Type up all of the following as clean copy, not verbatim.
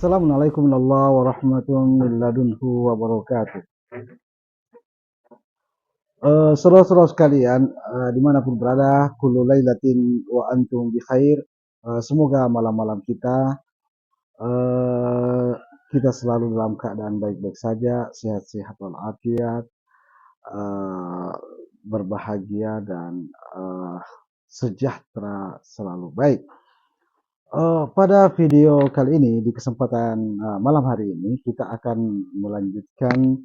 Assalamualaikum warahmatullahi wabarakatuh. Saudara-saudara sekalian, dimanapun berada, kullu lailatin wa antum bi khair. Semoga malam-malam kita selalu dalam keadaan baik-baik saja, sehat-sehat walafiat, berbahagia dan sejahtera selalu. Baik. Pada video kali ini, di kesempatan malam hari ini, kita akan melanjutkan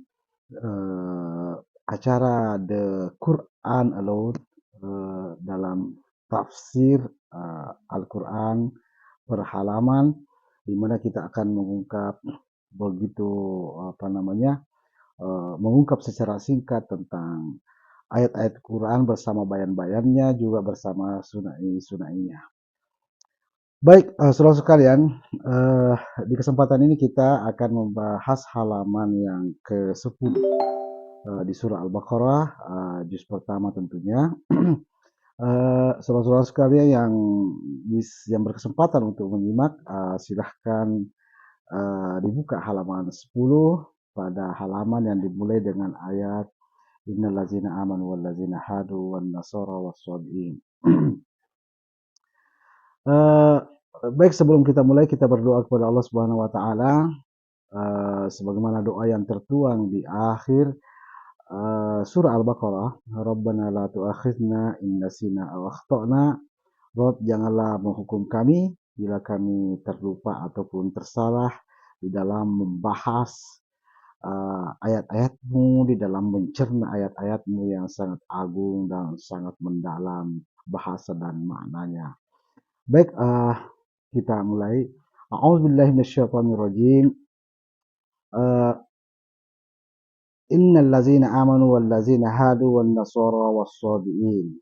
acara The Quran Alone dalam tafsir Al-Quran per halaman, di mana kita akan mengungkap mengungkap secara singkat tentang ayat-ayat Quran bersama bayan-bayannya, juga bersama sunai-sunainya. Baik, saudara sekalian, di kesempatan ini kita akan membahas halaman yang ke-10 di surah Al-Baqarah, juz pertama tentunya. Saudara-saudara sekalian yang berkesempatan untuk menyimak, silahkan dibuka halaman 10 pada halaman yang dimulai dengan ayat Innal ladzina amanu wal ladzina hadu wan nasara was-sabiin. Baik, sebelum kita mulai, kita berdoa kepada Allah Subhanahu wa taala sebagaimana doa yang tertuang di akhir surah Al-Baqarah, Rabbana la tu'akhidna in nasina aw akhtana. Rabb, janganlah menghukum kami bila kami terlupa ataupun tersalah di dalam membahas ayat-ayat-Mu, di dalam mencerna ayat-ayat-Mu yang sangat agung dan sangat mendalam bahasa dan maknanya. Baik, kita mulai. A'udzubillahi minasyaitonirrajim. Innal ladzina amanu wal ladzina hadu wan nasara was-sabiin.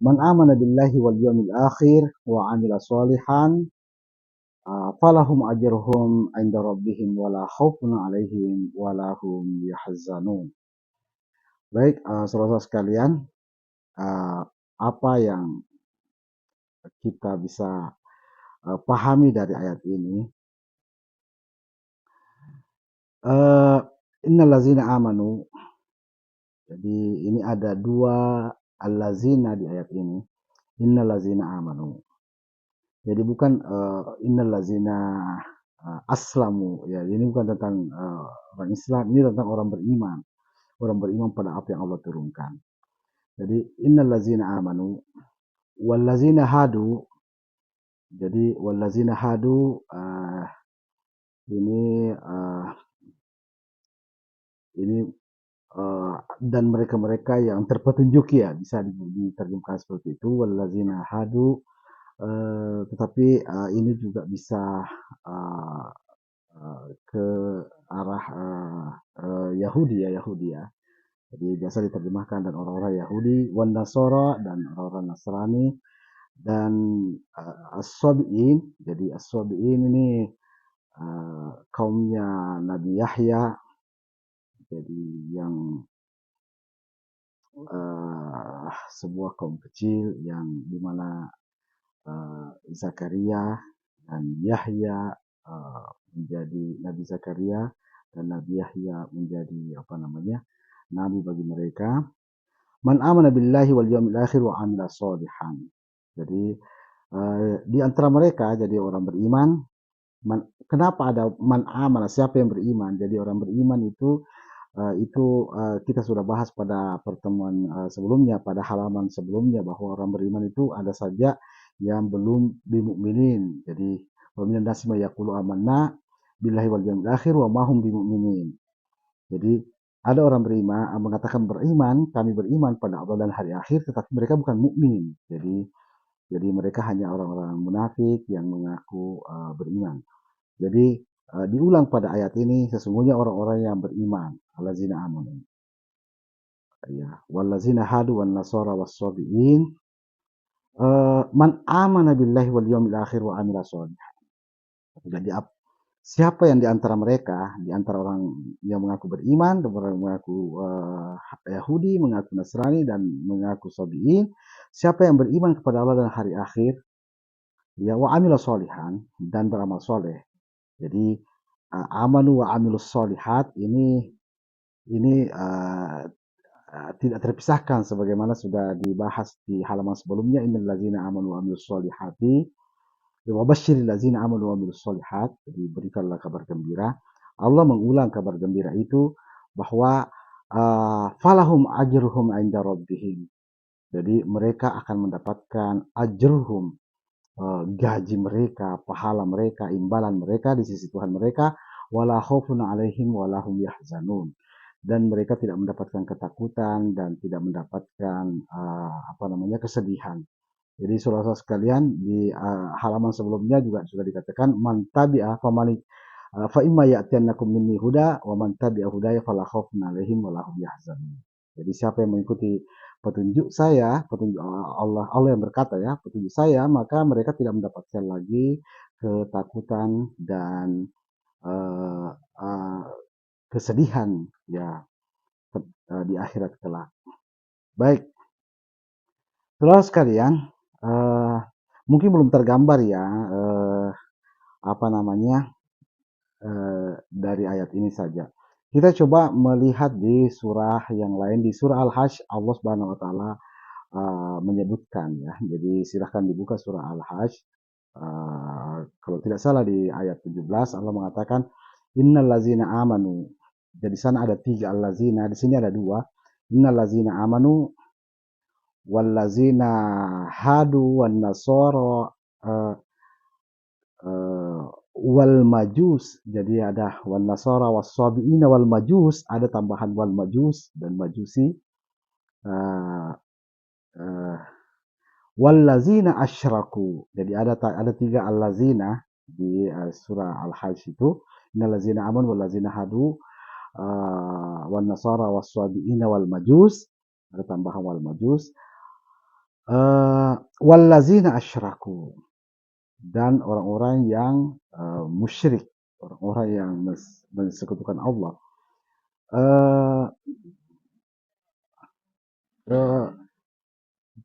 Man amana billahi wal yawmil akhir wa 'amila shalihan falahum ajruhum 'inda rabbihim wala khaufun 'alaihim wala hum yahzanun. Baik, saudara sekalian, apa yang kita bisa pahami dari ayat ini? Innal ladzina amanu. Jadi ini ada dua allazina di ayat ini. Innal ladzina amanu. Jadi bukan innal ladzina aslamu, ya. Ini bukan tentang orang Islam, ini tentang orang beriman. Orang beriman pada apa yang Allah turunkan. Jadi innal ladzina amanu wal ladzina hadu. Jadi wal ladzina hadu ini dan mereka-mereka yang terpetunjuk, ya, bisa diterjemahkan seperti itu, wallazina hadu. Tetapi ini juga bisa ke arah Yahudi ya. Jadi biasa diterjemahkan dan orang-orang Yahudi, wan Nasara dan orang-orang Nasrani, dan as-sabiin. Jadi as-sabiin ini kaumnya Nabi Yahya. Jadi yang sebuah kaum kecil yang dimana Zakaria dan Yahya menjadi Nabi Zakaria dan Nabi Yahya menjadi nabi bagi mereka. Man amana billahi wal yawmil akhir wa 'amila shalihan. Jadi di antara mereka jadi orang beriman. Kenapa ada man amana, siapa yang beriman? Jadi orang beriman itu kita sudah bahas pada pertemuan sebelumnya, pada halaman sebelumnya, bahwa orang beriman itu ada saja yang belum bimukminin. Jadi waminan nasi may yaqulu amanna billahi wal yawmil akhir wa ma hum bimukminin. Jadi ada orang beriman mengatakan kami beriman pada Allah dan hari akhir, tetapi mereka bukan mukmin. Jadi mereka hanya orang-orang munafik yang mengaku beriman. Jadi diulang pada ayat ini, sesungguhnya orang-orang yang beriman, allazina amanu, ya, wallazina hadu wan nasara was-sabiin. Man amana billahi wal yawmil akhir wa amila sholihan. Jadi siapa yang di antara mereka, di antara orang yang mengaku beriman, orang yang mengaku Yahudi, mengaku Nasrani, dan mengaku sabiin, siapa yang beriman kepada Allah dan hari akhir, ya, wa amila sholihan, dan beramal soleh. Jadi amanu wa amilus solihat ini tidak terpisahkan sebagaimana sudah dibahas di halaman sebelumnya, innal ladzina amanu wa amilus solihati wa basyiril ladzina amanu wa amilus solihat. Jadi berikanlah kabar gembira. Allah mengulang kabar gembira itu bahwa falahum ajruhum 'inda rabbihim. Jadi mereka akan mendapatkan ajruhum, gaji mereka, pahala mereka, imbalan mereka di sisi Tuhan mereka, wala khaufun 'alaihim wala hum yahzanun. Dan mereka tidak mendapatkan ketakutan dan tidak mendapatkan kesedihan. Jadi saudara-saudara sekalian, di halaman sebelumnya juga sudah dikatakan man tabi'a fa imma ya'tiyannakum minni huda wa man tabi'a hudaya fala khaufun 'alaihim wa la hum yahzanun. Jadi siapa yang mengikuti petunjuk saya, petunjuk Allah yang berkata ya, petunjuk saya, maka mereka tidak mendapatkan lagi ketakutan dan uh, uh, kesedihan ya di akhirat kelak. Baik, saudara sekalian, uh, mungkin belum tergambar ya apa namanya dari ayat ini saja. Kita coba melihat di surah yang lain, di surah Al-Hajj Allah Subhanahu wa taala menyebutkan ya. Jadi silahkan dibuka surah Al-Hajj. Kalau tidak salah di ayat 17 Allah mengatakan innal ladzina amanu. Jadi sana ada 3 allazina, di sini ada 2. Innal ladzina amanu wal ladzina hadu wan nasara wal majus. Jadi ada wan nasara was-sabiina wal majus, ada tambahan wal majus dan majusi. Uh, uh, Wallazina asyraku. Jadi ada 3 allazina di surah Al-Hajj itu. Innallazina amanu wallazina hadu wan nasara was-sabiina wal majus. Ada tambahan wal majus. Wallazina asyraku. Dan orang-orang yang musyrik, orang-orang yang mensekutukan Allah.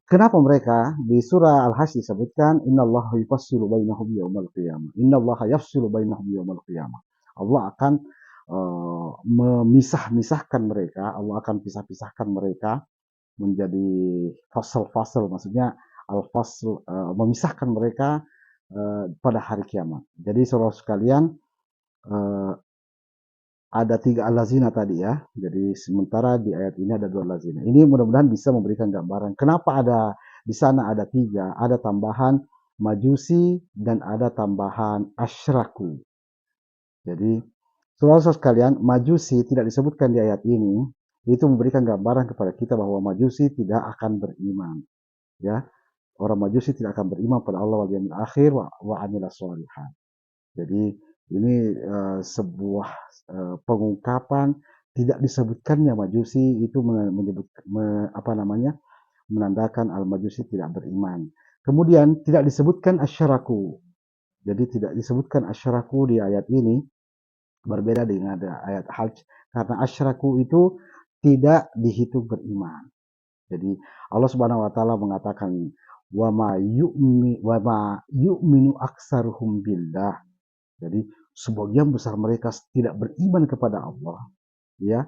Kenapa mereka di surah Al-Hajj disebutkan innallaha yufassilu bainahum yaumal qiyamah. Innallaha yafsilu bainahum yaumal qiyamah. Allah akan memisah-misahkan mereka, Allah akan pisah-pisahkan mereka menjadi fasal-fasal, maksudnya al-fasl, memisahkan mereka pada hari kiamat. Jadi saudara sekalian, ada 3 allazina tadi ya. Jadi sementara di ayat ini ada 2 allazina. Ini mudah-mudahan bisa memberikan gambaran kenapa ada di sana ada 3, ada tambahan majusi dan ada tambahan asyraku. Jadi saudara sekalian, majusi tidak disebutkan di ayat ini, itu memberikan gambaran kepada kita bahwa majusi tidak akan beriman. Ya, orang majusi tidak akan beriman pada Allah wal yaumil akhir wa amila sholihan. Jadi ini sebuah pengungkapan tidak disebutkannya majusi itu menandakan al-majusi tidak beriman. Kemudian tidak disebutkan asyaraku. Jadi tidak disebutkan asyaraku di ayat ini, berbeda dengan ayat Hajj, karena asyaraku itu tidak dihitung beriman. Jadi Allah Subhanahu wa taala mengatakan wa ma yu'minu aksaruhum billah. Jadi sebagian besar mereka tidak beriman kepada Allah, ya,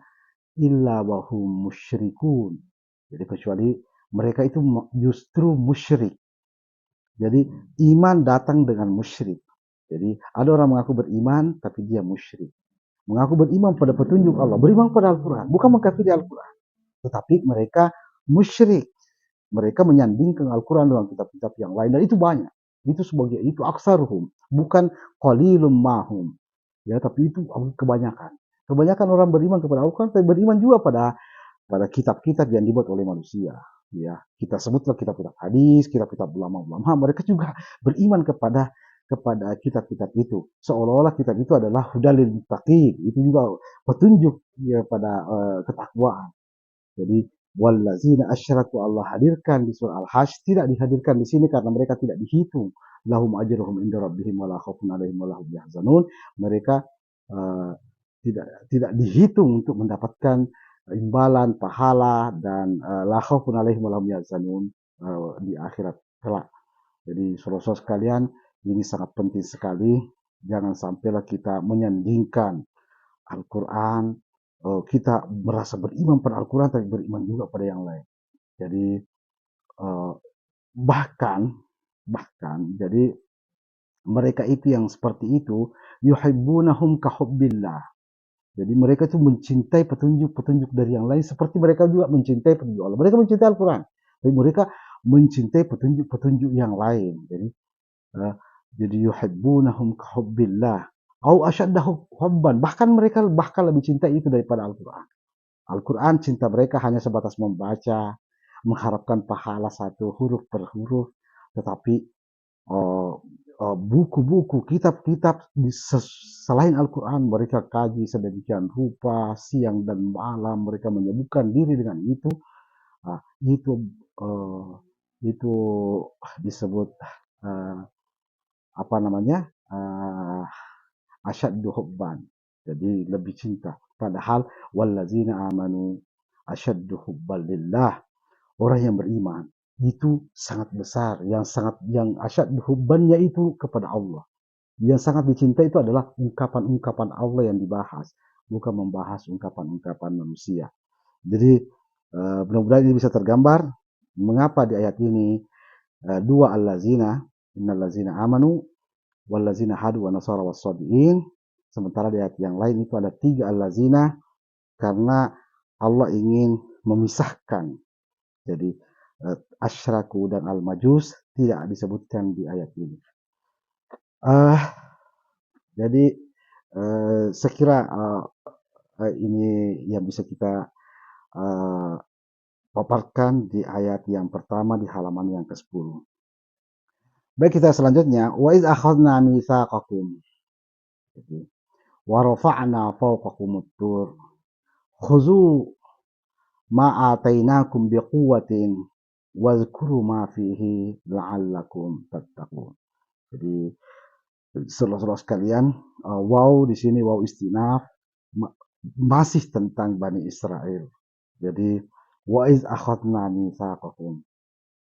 illa wahum musyrikun. Jadi kecuali mereka itu justru musyrik. Jadi iman datang dengan musyrik. Jadi ada orang mengaku beriman tapi dia musyrik. Mengaku beriman pada petunjuk Allah, beriman pada Al-Quran, bukan mengkafiri Al-Quran. Tetapi mereka musyrik. Mereka menyandingkan Al-Quran dengan kitab-kitab yang lain, dan itu banyak. Itu sebagai itu aksaruhum, bukan qalilum mahum. Ya, tapi itu kebanyakan. Kebanyakan orang beriman kepada Al-Quran, tapi beriman juga pada kitab-kitab yang dibuat oleh manusia. Ya, kita sebutlah kitab-kitab hadis, kitab-kitab ulama-ulama. Mereka juga beriman kepada kitab-kitab itu. Seolah-olah kitab itu adalah hudalil muttaqin. Itu juga petunjuk ya pada ketakwaan. Jadi wallazina asyraku Allah hadirkan di surah Al-Hajj, tidak dihadirkan di sini karena mereka tidak dihitung. Lahum ajruhum inda rabbihim wala khaufun 'alaihim wala hum yahzanun. Mereka tidak dihitung untuk mendapatkan imbalan, pahala dan la khaufun 'alaihim wala hum yahzanun di akhirat kelak. Jadi saudara-saudara sekalian, ini sangat penting sekali Jangan sampailah kita menyandingkan Al-Quran, kita merasa beriman pada Al-Quran tapi beriman juga pada yang lain. Jadi eh, bahkan jadi mereka itu yang seperti itu, yuhibbunahum kahubbillah. Jadi mereka itu mencintai petunjuk-petunjuk dari yang lain seperti mereka juga mencintai petunjuk Allah. Mereka mencintai Al-Quran, tapi mereka mencintai petunjuk-petunjuk yang lain. Eh, jadi yuhibbunahum kahubbillah. Au asyadda hubban. Bahkan mereka lebih cintai itu daripada Al-Quran. Al-Quran cinta mereka hanya sebatas membaca, mengharapkan pahala satu huruf per huruf. Tetapi buku-buku, kitab-kitab selain Al-Quran mereka kaji sedemikian rupa, siang dan malam mereka menyibukkan diri dengan itu. Ah, eh, itu disebut eh, apa namanya asyaddu hubban. Jadi lebih cinta. Padahal wallazina amanu asyaddu hubban lillah. Orang yang beriman itu sangat besar, yang asyaddu hubbannya itu kepada Allah. Yang sangat dicintai itu adalah ungkapan-ungkapan Allah yang dibahas, bukan membahas ungkapan-ungkapan manusia. Jadi mudah-mudahan ini bisa tergambar mengapa di ayat ini dua allazina, innallazina amanu wallazina hadu wa nasara wassabiin, sementara di ayat yang lain itu ada tiga allazina karena Allah ingin memisahkan. Jadi asyraku dan al-majus tidak disebutkan di ayat ini. Jadi sekira ini yang bisa kita paparkan di ayat yang pertama di halaman yang ke-10. Baik, kita selanjutnya, wa iz akhadna mitsaqakum. Wa rafa'na fawqakumut tur. Khuzu ma atainakum biquwwatin wadhkuru ma fihi la'allakum tattaqun. Jadi saudara-saudara sekalian, wow di sini wow istinaf masih tentang Bani Israel. Jadi wa iz akhadna mitsaqakum.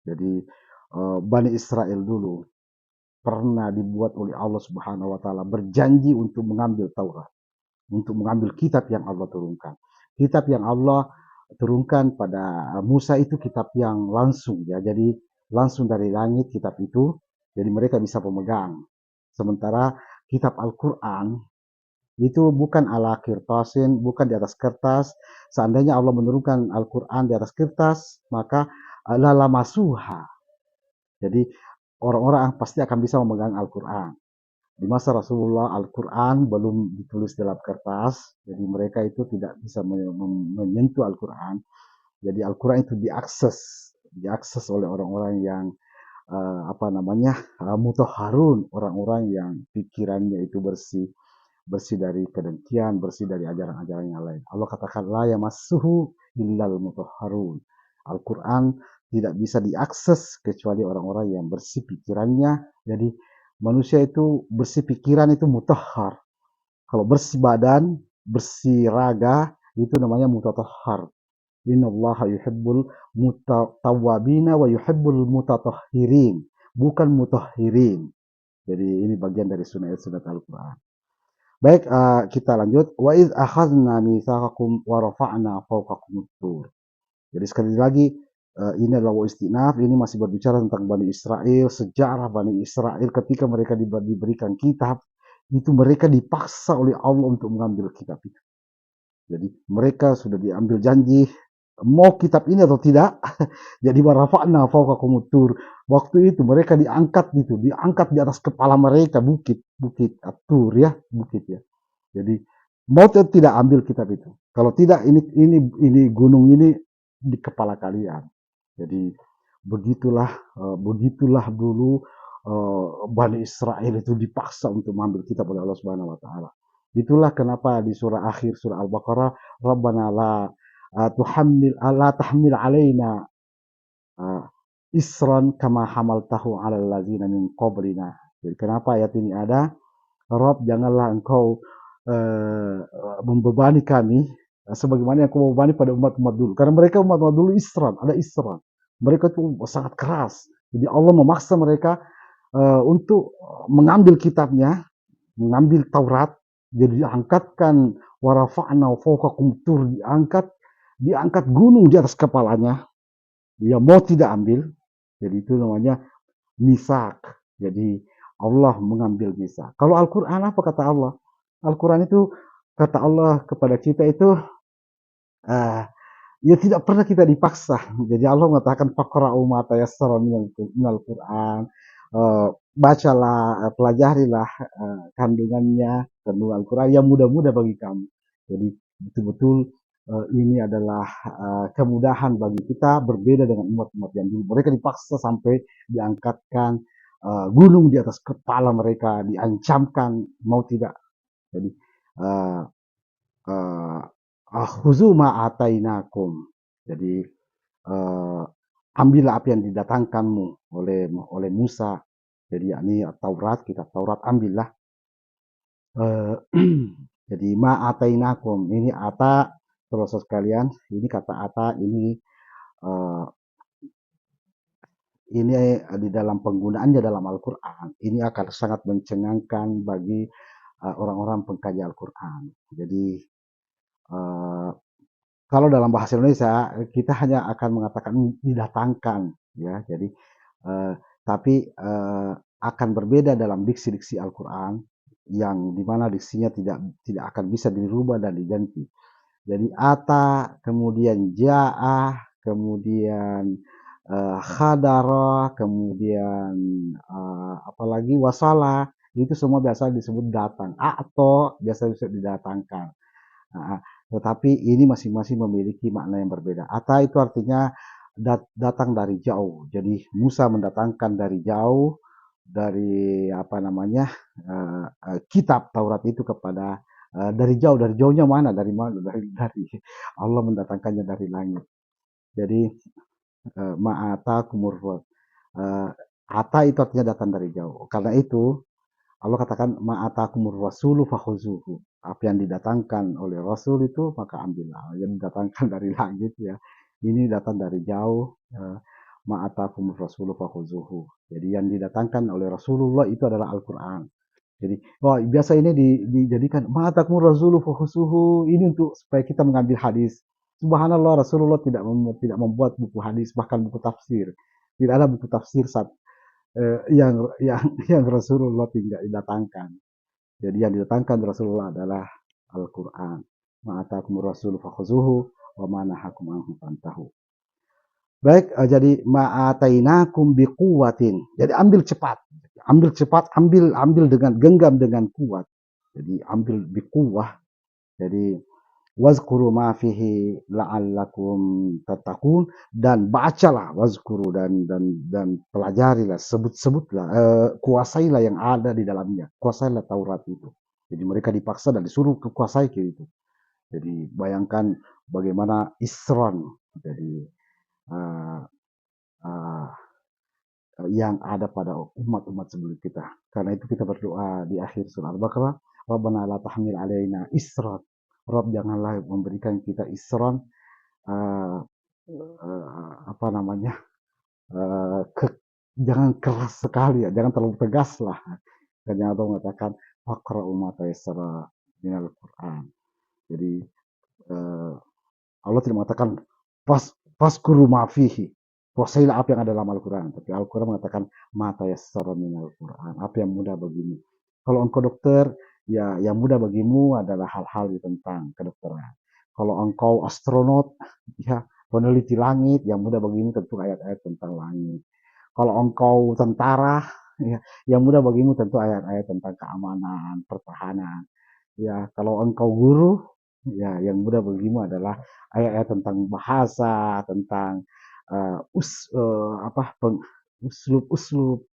Jadi Bani Israel dulu pernah dibuat oleh Allah Subhanahu wa taala berjanji untuk mengambil Taurat, untuk mengambil kitab yang Allah turunkan. Kitab yang Allah turunkan pada Musa itu kitab yang langsung ya. Jadi langsung dari langit kitab itu. Jadi mereka bisa pemegang. Sementara kitab Al-Quran itu bukan ala kirtasin, bukan di atas kertas. Seandainya Allah menurunkan Al-Quran di atas kertas, maka lala masuha. Jadi orang-orang pasti akan bisa memegang Al-Quran. Di masa Rasulullah Al-Quran belum ditulis dalam kertas, jadi mereka itu tidak bisa menyentuh Al-Quran. Jadi Al-Quran itu diakses oleh orang-orang yang mutahharun, orang-orang yang pikirannya itu bersih dari kedengkian, bersih dari ajaran-ajaran yang lain. Allah katakan la yamassuhu illal mutahharun. Al-Quran tidak bisa diakses kecuali orang-orang yang bersih pikirannya. Jadi manusia itu bersih pikiran itu mutahhar. Kalau bersih badan, bersih raga, itu namanya mutatahhar. Innallaha yuhibbul mutatawwabina wa yuhibbul mutatahhirin. Bukan mutahhirin. Jadi ini bagian dari sunat Al-Quran. Baik, kita lanjut. Wa iz akhadna mitsaqakum wa rafa'na fawqakum tur. Jadi sekali lagi ini adalah istinaf, ini masih berbicara tentang Bani Israel, sejarah Bani Israel ketika mereka diberikan kitab, itu mereka dipaksa oleh Allah untuk mengambil kitab itu. Jadi mereka sudah diambil janji mau kitab ini atau tidak. Jadi warafa'na fawqakum tur. Waktu itu mereka diangkat di atas kepala mereka bukit Tur ya, bukit ya. Jadi mau tidak ambil kitab itu. Kalau tidak ini gunung ini di kepala kalian. Jadi begitulah dulu Bani Israel itu dipaksa untuk mengambil kitab oleh Allah Subhanahu wa taala. Itulah kenapa di surah akhir surah Al-Baqarah, Rabbana la tahmil alaina isran kama hamaltahu 'alal ladzina min qablina. Jadi kenapa ayat ini ada? Rob, janganlah engkau membebani kami sebagaimana yang kau membebani pada umat-umat dulu. Karena mereka umat-umat dulu ada isran. Mereka itu sangat keras. Jadi Allah memaksa mereka untuk mengambil kitabnya, mengambil Taurat, jadi diangkatkan warafa'na fawqakum tur, diangkat gunung di atas kepalanya, dia mau tidak ambil, jadi itu namanya misak. Jadi Allah mengambil misak. Kalau Al-Quran apa kata Allah? Al-Quran itu kata Allah kepada kita itu uh, ya tidak pernah kita dipaksa. Jadi Allah mengatakan faqra'u ma tayassara minal Quran. Bacalah, pelajarilah kandungannya, kandungan Al-Quran yang mudah-mudah bagi kamu. Jadi betul-betul ini adalah kemudahan bagi kita, berbeda dengan umat-umat yang dulu. Mereka dipaksa sampai diangkatkan gunung di atas kepala mereka, diancamkan mau tidak. Jadi uh, Akhuzu ma'atainakum. Jadi ambillah apa yang didatangkanmu oleh Musa. Jadi yakni Taurat, kitab Taurat ambillah. Jadi ma'atainakum ini ata, terus sekalian, ini kata ata uh, ini di dalam penggunaannya dalam Al-Quran ini akan sangat mencengangkan bagi orang-orang pengkaji Al-Quran. Jadi kalau dalam bahasa Indonesia kita hanya akan mengatakan didatangkan, ya. Jadi tapi akan berbeda dalam diksi-diksi Al-Quran yang dimana diksinya tidak akan bisa dirubah dan diganti. Jadi ata, kemudian ja'ah, kemudian khadara, kemudian apalagi wasala, itu semua biasa disebut datang. Atau biasa bisa didatangkan. Nah, tetapi ini masing-masing memiliki makna yang berbeda. Ata itu artinya datang dari jauh. Jadi Musa mendatangkan dari jauh, dari apa namanya kitab Taurat itu kepada dari jauh. Dari jauhnya mana? Dari mana? Dari Allah mendatangkannya dari langit. Jadi ma'ata kumurwat. Ata itu artinya datang dari jauh. Karena itu Allah katakan ma'atakumur rasulu fakhuzuhu. Apa yang didatangkan oleh Rasul itu maka ambillah. Yang didatangkan dari langit ya. Ini datang dari jauh. Ma'atakumur rasulu fakhuzuhu. Jadi yang didatangkan oleh Rasulullah itu adalah Al-Quran. Jadi biasa ini dijadikan ma'atakumur rasulu fakhuzuhu. Ini untuk supaya kita mengambil hadis. Subhanallah, Rasulullah tidak membuat buku hadis, bahkan buku tafsir. Tidak ada buku tafsir yang Rasulullah tidak didatangkan. Jadi yang didatangkan Rasulullah adalah Al-Quran. Ma'atakum rasul fakhuzuhu wa manahakum anhu fantahu. Baik, jadi ma'atainakum biquwatin. Jadi ambil cepat. Ambil cepat, ambil dengan genggam dengan kuat. Jadi ambil biquwah. Jadi wazkuru ma fihi la'allakum tattaqun, dan bacalah wazkuru dan pelajarilah, sebut-sebutlah, kuasailah yang ada di dalamnya, kuasailah Taurat itu. Jadi mereka dipaksa dan disuruh kuasai itu. Jadi bayangkan bagaimana isron, jadi uh, uh, yang ada pada umat-umat sebelum kita. Karena itu kita berdoa di akhir surah Al-Baqarah, Rabbana la tahmil alaina isran. Rob janganlah memberikan kita isran, uh, apa namanya, uh, ke, jangan keras sekali ya, jangan terlalu tegas lah. Karena Allah mengatakan faqra'u ma tayassara minal Qur'an. Jadi uh, Allah tidak mengatakan faskuru ma fihi, kuasailah apa yang ada dalam Al-Quran. Tapi Al-Quran mengatakan mata yassara minal Quran, apa yang mudah bagimu. Kalau engkau dokter, ya yang mudah bagimu adalah hal-hal tentang kedokteran. Kalau engkau astronot, ya peneliti langit, yang mudah bagimu tentu ayat-ayat tentang langit. Kalau engkau tentara, ya yang mudah bagimu tentu ayat-ayat tentang keamanan, pertahanan. Ya, kalau engkau guru, ya yang mudah bagimu adalah ayat-ayat tentang bahasa, tentang uslub-uslub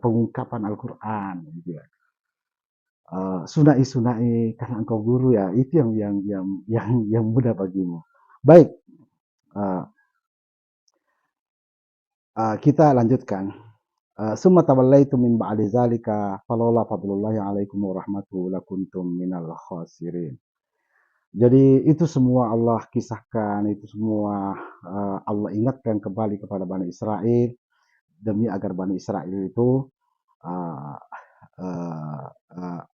pengungkapan Al-Quran, gitu ya. Sunai-sunai karena engkau guru, ya itu yang mudah bagimu. Baik, uh, kita lanjutkan. Summa tawallaitum min ba'di zalika falaula fadlullahi 'alaikum wa rahmatuhu lakuntum minal khasirin. Jadi itu semua Allah kisahkan, itu semua Allah ingatkan kembali kepada Bani Israel demi agar Bani Israel itu uh,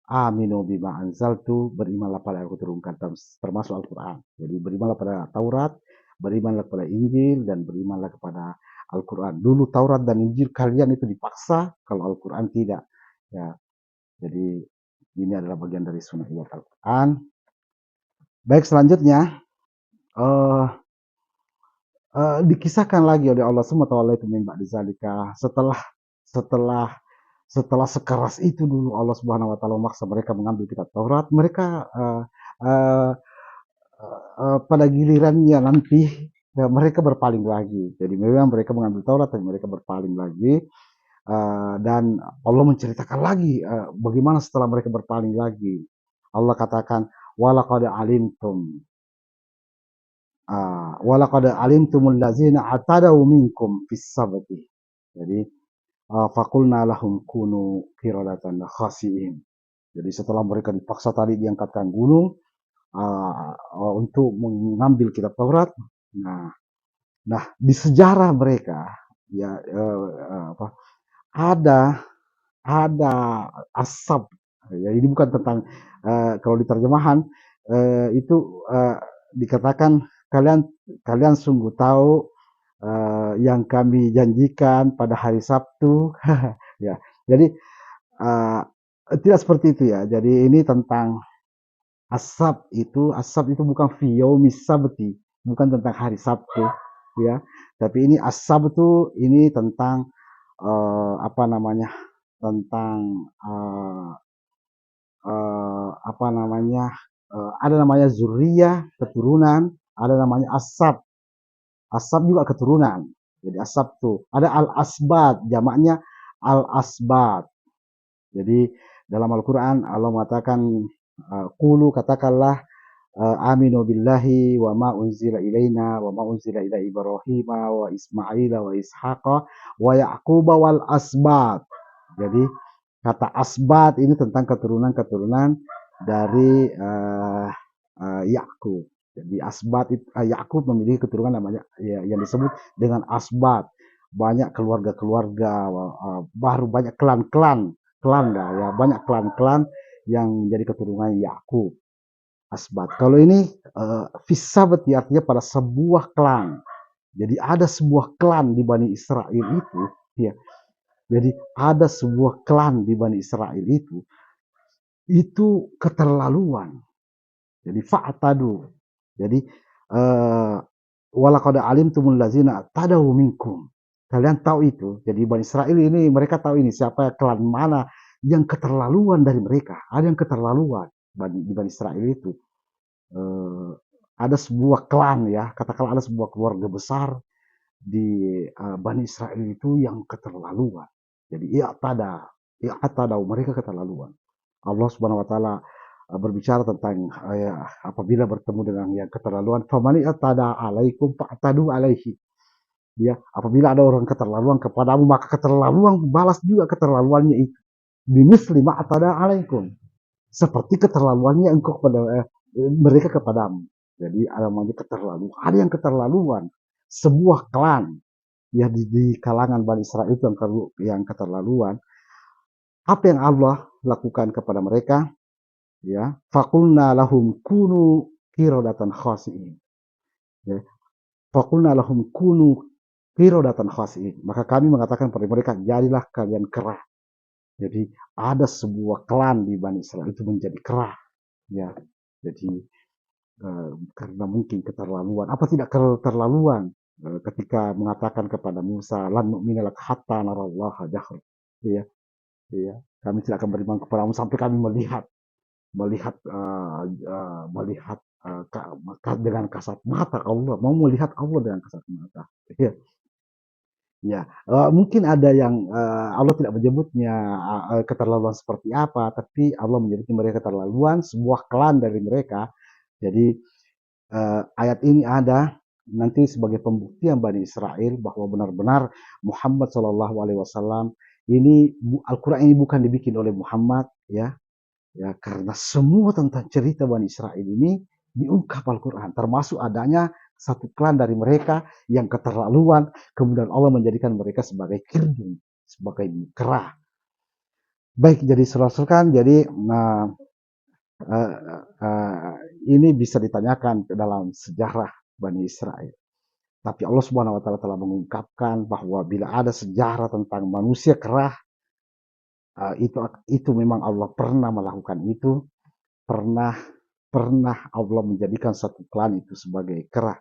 aminu bima anzaltu, berimanlah pada yang aku turunkan, termasuk Al-Quran. Jadi berimanlah pada Taurat, berimanlah kepada Injil, dan berimanlah kepada Al-Quran. Dulu Taurat dan Injil kalian itu dipaksa, kalau Al-Quran tidak. Ya, jadi ini adalah bagian dari sunnah Al-Quran. Baik, selanjutnya uh, dikisahkan lagi oleh Allah SWT itu mimba dizalika, setelah setelah sekeras itu dulu Allah Subhanahu wa taala memaksa mereka mengambil kitab Taurat, mereka pada gilirannya nanti mereka berpaling lagi. Jadi memang mereka mengambil Taurat dan mereka berpaling lagi. Dan Allah menceritakan lagi bagaimana setelah mereka berpaling lagi. Allah katakan walaqad alimtumul ladzina atadaw minkum fis sabti. Jadi faqulna lahum kunu qiradatan khasi'in. Jadi setelah mereka dipaksa tadi diangkatkan gunung untuk mengambil kitab Taurat, nah di sejarah mereka ya ada asap. Ya, ini bukan tentang kalau di terjemahan itu dikatakan kalian sungguh tahu yang kami janjikan pada hari Sabtu. Ya, jadi tidak seperti itu ya. Jadi ini tentang asap itu bukan fi yaumis sabti, bukan tentang hari Sabtu ya. Tapi ini asab itu ini tentang apa namanya? Tentang apa namanya? Ada namanya zuriyah, keturunan, ada namanya asab. Asab juga keturunan. Jadi asab tuh ada al-asbat, jamaknya al-asbat. Jadi dalam Al-Quran Allah mengatakan qulu, katakanlah aminu billahi wa ma unzila ilaina wa ma unzila ila Ibrahim wa Ismaila wa Ishaqa wa Yaquba wal asbat. Jadi kata asbat ini tentang keturunan-keturunan dari Yakub. Jadi asbat itu Yakub memiliki keturunan namanya ya, yang disebut dengan asbat. Banyak keluarga-keluarga, baru banyak klan-klan ya, banyak klan-klan yang menjadi keturunan Yakub. Asbat. Kalau ini fisabat artinya pada sebuah klan. Jadi ada sebuah klan di Bani Israel itu, ya. Jadi ada sebuah klan di Bani Israel itu keterlaluan. Jadi fa'tadu. Jadi walaqad alimtumul ladzina tadaw minkum. Kalian tahu itu. Jadi Bani Israel ini mereka tahu ini siapa klan mana yang keterlaluan dari mereka. Ada yang keterlaluan di Bani Israel itu. Ada sebuah klan ya, katakanlah ada sebuah keluarga besar di Bani Israel itu yang keterlaluan. Jadi i'tadaw mereka keterlaluan. Allah Subhanahu wa taala berbicara tentang apabila bertemu dengan yang keterlaluan, famani atada alaikum fa'tadu alaihi. Ya, apabila ada orang keterlaluan kepadamu, maka keterlaluan balas juga keterlaluannya itu. Bimisli ma atada alaikum. Seperti keterlaluannya engkau kepada mereka kepadamu. Jadi ada namanya keterlaluan. Ada yang keterlaluan. Sebuah klan ya di kalangan Bani Israel itu yang keterlaluan. Apa yang Allah lakukan kepada mereka? Ya, faqulna lahum kunu qiradatan khasi'in. Ya, faqulna lahum kunu qiradatan khasi'in. Maka kami mengatakan kepada mereka, jadilah kalian kera. Jadi ada sebuah klan di Bani Israel itu menjadi kera. Ya, jadi karena mungkin keterlaluan. Apa tidak keterlaluan ketika mengatakan kepada Musa, lan nu'mina lak hatta narallaha jahra. Iya, iya. Kami tidak akan beriman kepadamu sampai kami melihat dengan kasat mata Allah, mau melihat Allah dengan kasat mata. Ya, ya. Mungkin ada yang Allah tidak menyebutnya keterlaluan seperti apa, tapi Allah menyebutnya mereka keterlaluan, sebuah klan dari mereka. Jadi ayat ini ada nanti sebagai pembuktian Bani Israel bahwa benar-benar Muhammad SAW ini Al-Quran ini bukan dibikin oleh Muhammad ya karena semua tentang cerita Bani Israel ini diungkap Al-Quran, termasuk adanya satu klan dari mereka yang keterlaluan, kemudian Allah menjadikan mereka sebagai kirdun, sebagai kera. Baik, jadi saudara-saudara, jadi nah, eh, eh, ini bisa ditanyakan ke dalam sejarah Bani Israel. Tapi Allah Subhanahu wa taala telah mengungkapkan bahwa bila ada sejarah tentang manusia kerah, itu memang Allah pernah melakukan itu, pernah pernah Allah menjadikan satu klan itu sebagai kerah.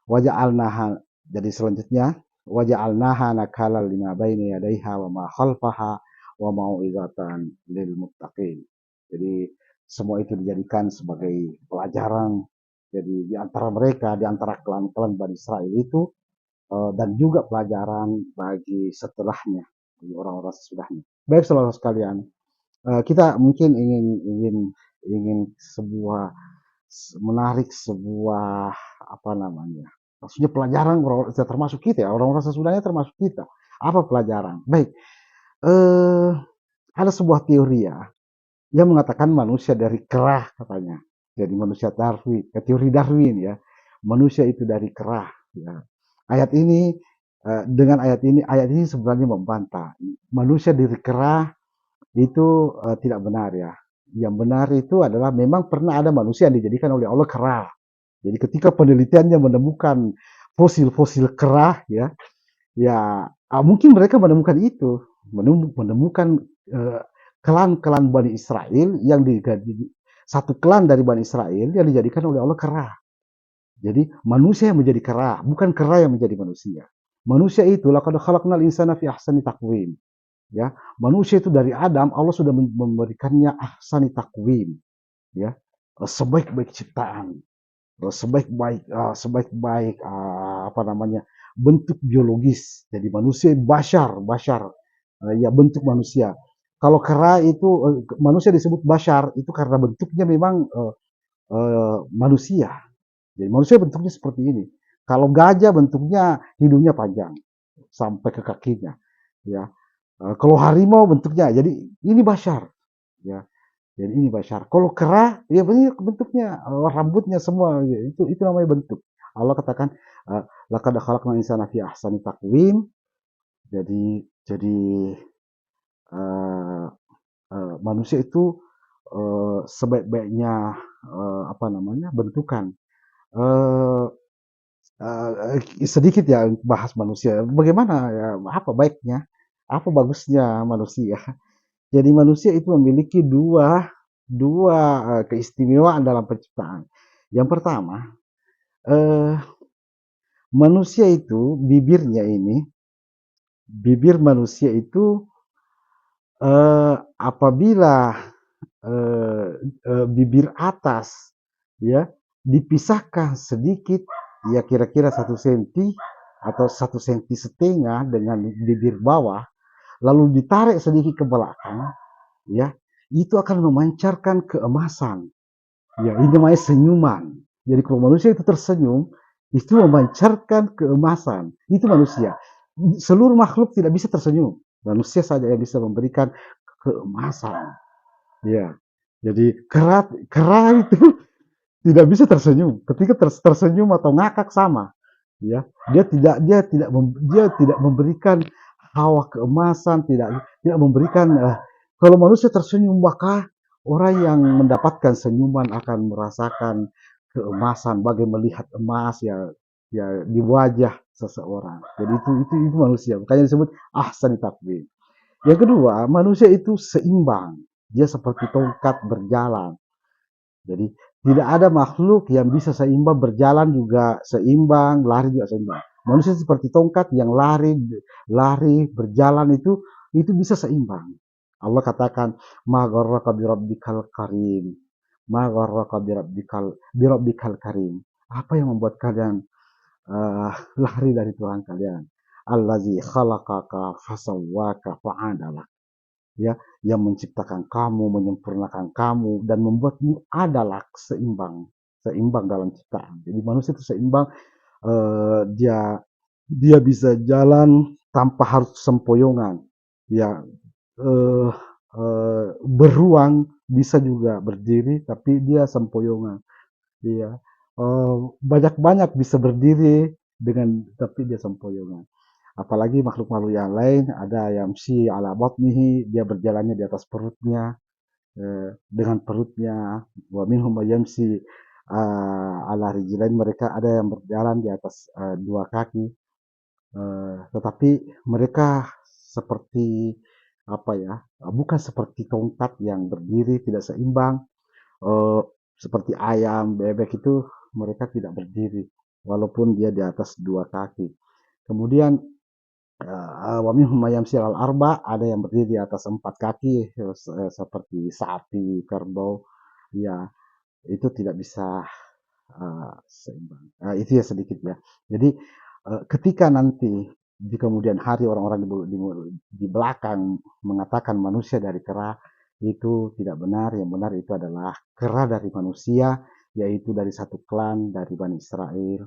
Waja'alnaha, jadi selanjutnya waja'alnaha nakala lima baini yadaiha wa ma khalfaha wa mau'izatan lil muttaqin. Jadi semua itu dijadikan sebagai pelajaran. Jadi di antara mereka, di antara klan-klan Bani Israel itu, dan juga pelajaran bagi setelahnya, bagi orang-orang sesudahnya. Baik saudara sekalian, kita mungkin ingin sebuah menarik sebuah apa namanya? Maksudnya pelajaran orang termasuk kita ya, orang-orang sesudahnya termasuk kita. Apa pelajaran? Baik, eh, ada sebuah teori ya yang mengatakan manusia dari kerah katanya. Jadi manusia Darwin, teori Darwin ya. Manusia itu dari kerah ya. Ayat ini dengan ayat ini sebenarnya membantah manusia dari kerah itu tidak benar ya. Yang benar itu adalah memang pernah ada manusia yang dijadikan oleh Allah kerah. Jadi ketika penelitiannya menemukan fosil-fosil kerah ya, ya mungkin mereka menemukan itu, menemukan eh, klan-klan Bani Israel yang satu klan dari Bani Israel yang dijadikan oleh Allah kerah. Jadi manusia yang menjadi kerah, bukan kerah yang menjadi manusia. Manusia itu laqad khalaqnal insana fi ahsani taqwim. Ya, manusia itu dari Adam Allah sudah memberikannya ahsani taqwim, ya, sebaik-baik ciptaan, sebaik-baik apa namanya bentuk biologis. Jadi manusia bashar, bashar, ya bentuk manusia. Kalau kera itu manusia disebut bashar itu karena bentuknya memang manusia. Jadi manusia bentuknya seperti ini. Kalau gajah bentuknya hidungnya panjang sampai ke kakinya, ya. Kalau harimau bentuknya, jadi ini bashar, ya. Jadi ini bashar. Kalau kera, ya bentuknya, rambutnya semua, ya, itu namanya bentuk. Allah katakan, laqad khalaqnal insana fi ahsani taqwim. Jadi uh, manusia itu sebaik-baiknya apa namanya bentukan. Uh, Sedikit ya bahas manusia. Bagaimana ya? Apa baiknya? Apa bagusnya manusia? Jadi manusia itu memiliki dua dua keistimewaan dalam penciptaan. Yang pertama, eh, manusia itu bibir manusia itu apabila eh, bibir atas ya dipisahkan sedikit, ya kira-kira 1 senti atau 1,5 senti dengan bibir bawah, lalu ditarik sedikit ke belakang, ya itu akan memancarkan keemasan. Ya, ini namanya senyuman. Jadi kalau manusia itu tersenyum, itu memancarkan keemasan. Itu manusia. Seluruh makhluk tidak bisa tersenyum. Manusia saja yang bisa memberikan keemasan. Ya. Jadi kera itu tidak bisa tersenyum. Ketika tersenyum atau ngakak sama, ya. Dia tidak memberikan hawa keemasan, tidak memberikan kalau manusia tersenyum maka orang yang mendapatkan senyuman akan merasakan keemasan, bagai melihat emas ya di wajah seseorang. Jadi itu manusia. Makanya disebut ahsan taqwim. Yang kedua, manusia itu seimbang. Dia seperti tongkat berjalan. Jadi tidak ada makhluk yang bisa seimbang, berjalan juga seimbang, lari juga seimbang. Manusia seperti tongkat yang lari, berjalan itu bisa seimbang. Allah katakan, "Ma gharraka birabbikal karim." Ma gharraka birabbikal karim. Apa yang membuat kalian lari dari Tuhan kalian? Allazi khalaqaka fasawwaka fa'adala, ya, yang menciptakan kamu, menyempurnakan kamu dan membuatmu adalah seimbang dalam ciptaan. Jadi manusia itu seimbang, dia dia bisa jalan tanpa harus sempoyongan, ya, eh, beruang bisa juga berdiri tapi dia sempoyongan, ya, banyak-banyak bisa berdiri dengan tapi dia sempoyongan. Apalagi makhluk-makhluk yang lain ada yang si ala batnihi, dia berjalannya di atas perutnya, dengan perutnya. Wa minhum yamsi ala rijlain, mereka ada yang berjalan di atas dua kaki. Tetapi mereka seperti apa ya? Bukan seperti tongkat yang berdiri tidak seimbang. eh, Seperti ayam, bebek itu mereka tidak berdiri walaupun dia di atas dua kaki. Kemudian wa minhum may yamshi 'alal arba', ada yang berdiri di atas empat kaki seperti sapi, kerbau. Ya, itu tidak bisa seimbang. Itu ya sedikit ya. Jadi ketika nanti di kemudian hari orang-orang di belakang mengatakan manusia dari kera, itu tidak benar. Yang benar itu adalah kera dari manusia, yaitu dari satu klan dari Bani Israel,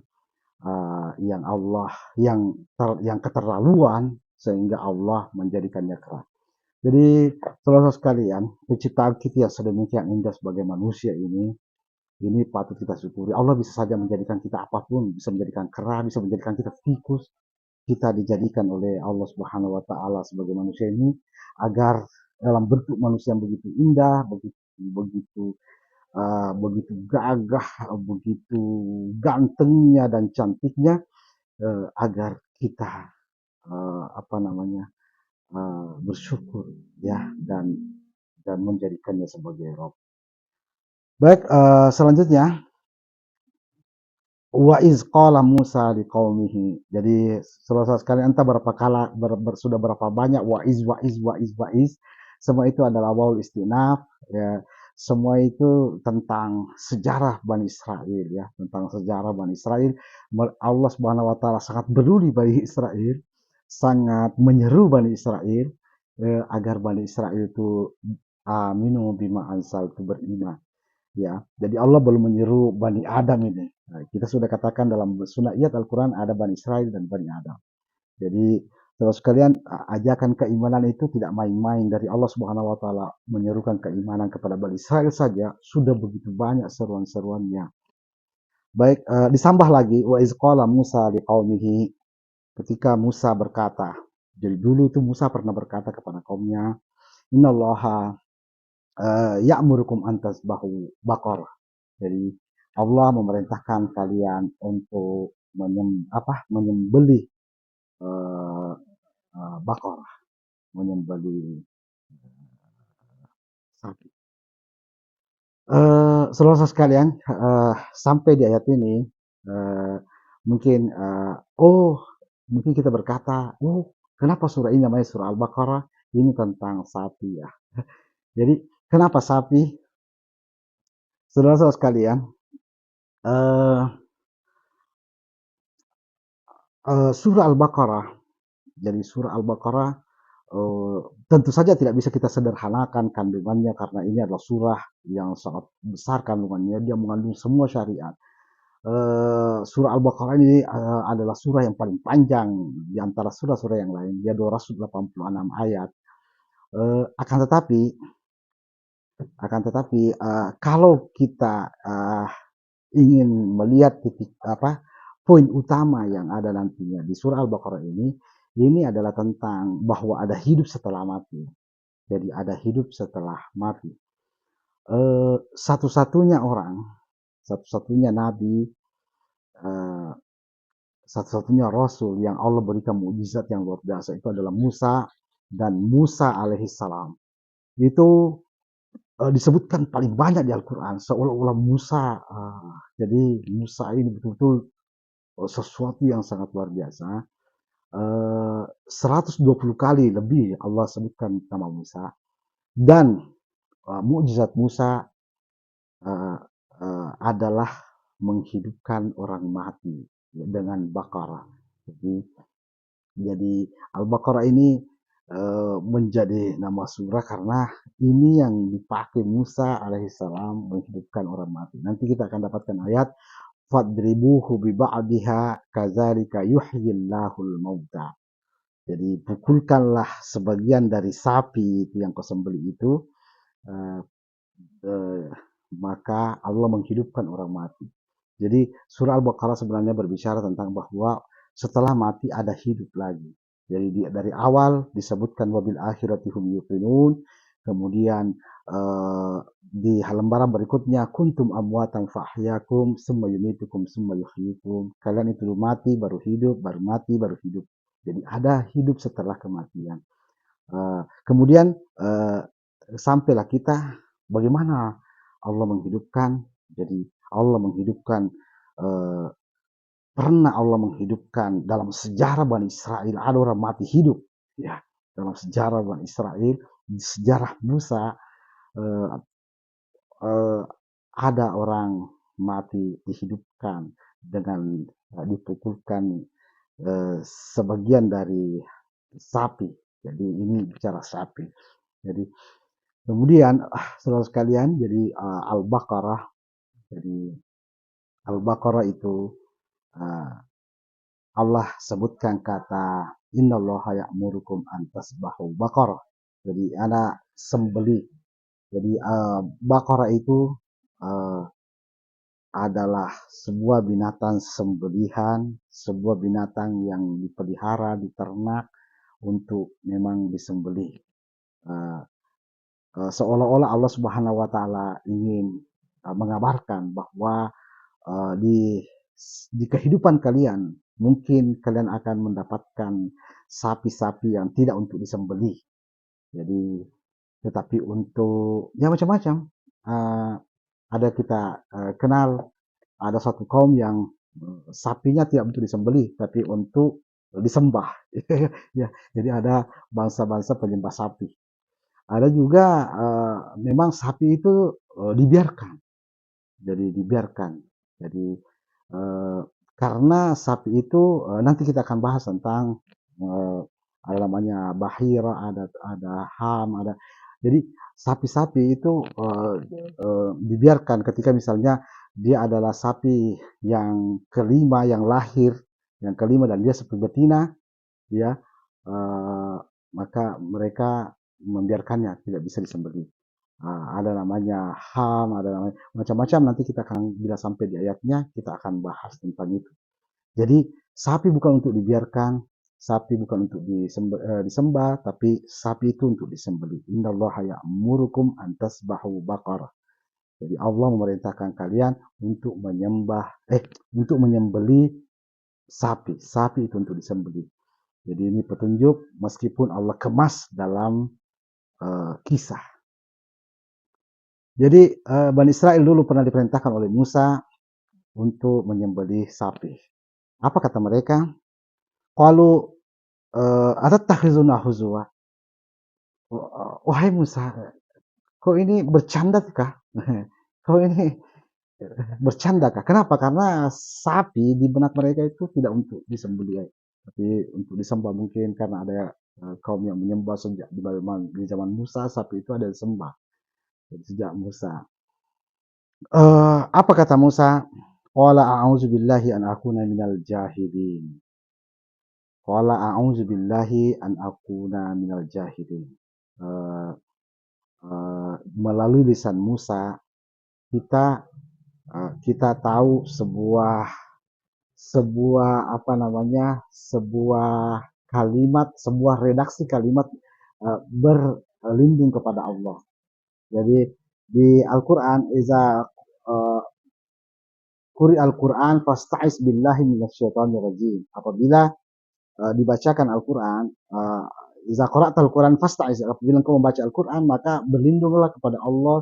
yang Allah yang keterlaluan sehingga Allah menjadikannya kera. Jadi saudara sekalian, penciptaan kita yang sedemikian indah sebagai manusia ini patut kita syukuri. Allah bisa saja menjadikan kita apapun, bisa menjadikan kera, bisa menjadikan kita tikus. Kita dijadikan oleh Allah Subhanahu wa taala sebagai manusia ini agar dalam bentuk manusia yang begitu indah, begitu begitu begitu gagah, begitu gantengnya dan cantiknya, agar kita apa namanya bersyukur ya, dan menjadikannya sebagai Rob. Baik, selanjutnya wa iz qala Musa liqaumihi. Jadi saudara sekalian, entah berapa kala sudah berapa banyak wa iz. Semua itu adalah waul istinaf ya. Semua itu tentang sejarah Bani Israel ya, tentang sejarah Bani Israel. Allah Subhanahu wa taala sangat peduli Bani Israel, sangat menyeru Bani Israel agar Bani Israel itu aminu bima ansaltu, beriman. Ya, jadi Allah belum menyeru Bani Adam ini. Nah, kita sudah katakan dalam ayat Al-Quran ada Bani Israel dan Bani Adam. Jadi terus sekalian, ajakan keimanan itu tidak main-main. Dari Allah Subhanahu wa taala menyerukan keimanan kepada Bani Israel saja sudah begitu banyak seruan-seruannya. Baik, disambah lagi wa iz qala Musa liqaumihi, ketika Musa berkata. Jadi dulu itu Musa pernah berkata kepada kaumnya, innallaha ya'murukum an tasbahu baqarah. Jadi Allah memerintahkan kalian untuk menyembelih uh, bakor, menyembelih sapi. Saudara sekalian, sampai di ayat ini uh, mungkin mungkin kita berkata, kenapa surah ini namanya surah Al-Baqarah? Ini tentang sapi ya. Jadi kenapa sapi? Saudara-saudara sekalian, surah Al-Baqarah. Jadi surah Al-Baqarah tentu saja tidak bisa kita sederhanakan kandungannya, karena ini adalah surah yang sangat besar kandungannya. Dia mengandung semua syariat. Surah Al-Baqarah ini adalah surah yang paling panjang di antara surah-surah yang lain. Dia 286 ayat. Akan tetapi kalau kita ingin melihat poin utama yang ada nantinya di surah Al-Baqarah ini adalah tentang bahwa ada hidup setelah mati. Jadi ada hidup setelah mati. Satu-satunya orang, satu-satunya nabi, satu-satunya rasul yang Allah berikan mukjizat yang luar biasa itu adalah Musa, dan Musa alaihissalam. Itu disebutkan paling banyak di Al-Quran, seolah-olah Musa. Jadi Musa ini betul-betul sesuatu yang sangat luar biasa. 120 kali lebih Allah sebutkan nama Musa, dan mukjizat Musa adalah menghidupkan orang mati dengan Baqarah. Jadi Al-Baqarah ini menjadi nama surah karena ini yang dipakai Musa alaihissalam menghidupkan orang mati. Nanti kita akan dapatkan ayat fadribuhu bi ba'diha kadzalika yuhyillahul mauta. Jadi pukulkanlah sebagian dari sapi itu yang kau sembelih itu, maka Allah menghidupkan orang mati. Jadi surah Al-Baqarah sebenarnya berbicara tentang bahwa setelah mati ada hidup lagi. Jadi dari awal disebutkan wabil akhirati hum yuqinun, kemudian di lembaran berikutnya kuntum amwatan fahyakum summa yumitukum summa yuhyikum. Kalian itu mati baru hidup, baru mati baru hidup. Jadi ada hidup setelah kematian. Kemudian sampailah kita bagaimana Allah menghidupkan. Jadi Allah menghidupkan, pernah Allah menghidupkan dalam sejarah Bani Israel ada orang mati hidup. Ya, dalam sejarah Bani Israel, di sejarah Musa eh, ada orang mati dihidupkan dengan dipukulkan sebagian dari sapi. Jadi ini bicara sapi. Jadi kemudian saudara sekalian, jadi Al-Baqarah, jadi Al-Baqarah itu Allah sebutkan kata innallaha ya'murukum an tasbahu baqarah. Jadi ada sembeli. Jadi baqarah itu adalah sebuah binatang sembelihan, sebuah binatang yang dipelihara, diternak untuk memang disembelih. Seolah-olah Allah Subhanahu wa taala ingin mengabarkan bahwa di kehidupan kalian mungkin kalian akan mendapatkan sapi-sapi yang tidak untuk disembelih. Jadi tetapi untuk ya macam-macam. Ada kita kenal ada satu kaum yang sapinya tidak untuk disembelih tapi untuk disembah. Ya, jadi ada bangsa-bangsa penyembah sapi. Ada juga memang sapi itu dibiarkan. Jadi dibiarkan. Jadi karena sapi itu nanti kita akan bahas tentang ada namanya bahira, ada ham, ada. Jadi sapi-sapi itu dibiarkan ketika misalnya dia adalah sapi yang kelima yang lahir, yang kelima dan dia seperti betina, ya maka mereka membiarkannya tidak bisa disembelih. Ada namanya ham, ada namanya macam-macam. Nanti kita akan bila sampai di ayatnya kita akan bahas tentang itu. Jadi sapi bukan untuk dibiarkan, sapi bukan untuk disembah, tapi sapi itu untuk disembelih. Innallaha ya'murukum an tasbahu baqarah. Jadi Allah memerintahkan kalian untuk untuk menyembelih sapi. Sapi itu untuk disembelih. Jadi ini petunjuk meskipun Allah kemas dalam kisah. Jadi Bani Israel dulu pernah diperintahkan oleh Musa untuk menyembelih sapi. Apa kata mereka? Qalu atattakhizuna huzwa. Wahai Musa, kau ini bercanda kah? Kau ini bercanda kah? Kenapa? Karena sapi di benak mereka itu tidak untuk disembelih, tapi untuk disembah. Mungkin karena ada kaum yang menyembah sejak di zaman Musa, sapi itu ada disembah. Jadi sejak Musa. Apa kata Musa? Qala a'udzubillahi an akuna minal jahilin. Qala a'udzubillahi an akuna minal jahilin. Melalui lisan Musa kita tahu sebuah apa namanya, sebuah kalimat, sebuah redaksi kalimat berlindung kepada Allah. Jadi di Al-Qur'an iza quri Al-Qur'an fasta'iz billahi minasyaitonir rajim. Apabila dibacakan Al-Qur'an, iza qara'tal Qur'an fasta'iz, apabila engkau membaca Al-Qur'an maka berlindunglah kepada Allah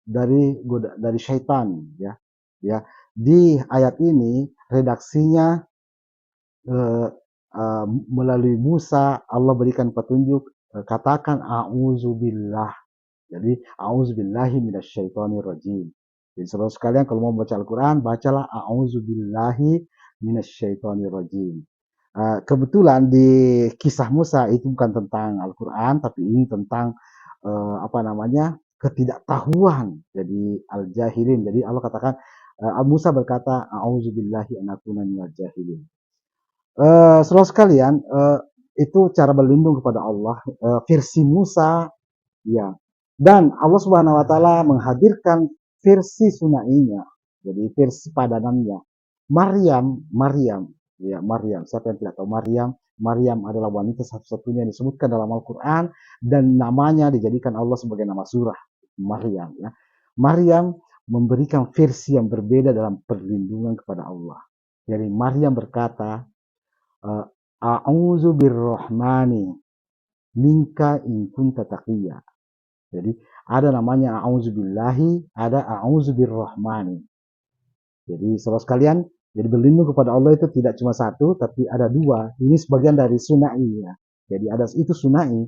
dari syaitan, ya. Ya. Di ayat ini redaksinya melalui Musa Allah berikan petunjuk, katakan a'udzubillah. Jadi a'udzubillahi minasyaitonir rajim. Jadi saudara sekalian kalau mau baca Al-Qur'an bacalah a'udzubillahi minasyaitonir rajim. Kebetulan di kisah Musa itu bukan tentang Al-Qur'an tapi ini tentang apa namanya, ketidaktahuan. Jadi al-jahilin. Jadi Allah katakan Musa berkata a'udzubillahi an akuna minal jahilin. Saudara sekalian, itu cara berlindung kepada Allah versi Musa, ya. Dan Allah Subhanahu wa taala menghadirkan versi sunainya. Jadi versi padanannya. Maryam, ya Maryam. Siapa yang tidak tahu Maryam? Maryam adalah wanita satu-satunya yang disebutkan dalam Al-Quran dan namanya dijadikan Allah sebagai nama surah, Maryam. Ya. Maryam memberikan versi yang berbeda dalam perlindungan kepada Allah. Jadi Maryam berkata, A'udzu birrahmani minka in kunta taqiyya. Jadi ada namanya a'udzu billahi, ada a'udzu birrahmani. Jadi saudara sekalian, jadi berlindung kepada Allah itu tidak cuma satu, tapi ada dua. Ini sebagian dari sunai ya. Jadi ada itu sunai.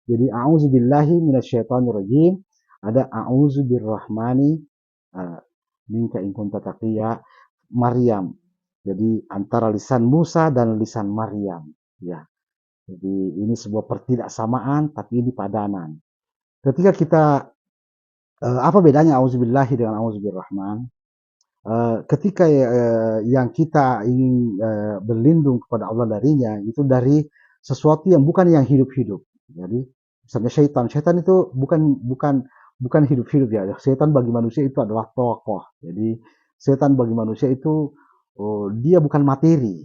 Jadi a'udzu billahi minasyaitonir rajim, ada a'udzu birrahmani minka in kunta taqiyya Maryam. Jadi antara lisan Musa dan lisan Maryam ya. Jadi ini sebuah pertidaksamaan tapi ini padanan. Ketika kita apa bedanya auzubillahi dengan auzubirrahman? Ketika yang kita ingin berlindung kepada Allah darinya itu dari sesuatu yang bukan yang hidup-hidup. Jadi misalnya syaitan itu bukan hidup-hidup ya. Syaitan bagi manusia itu adalah tokoh. Jadi syaitan bagi manusia itu dia bukan materi,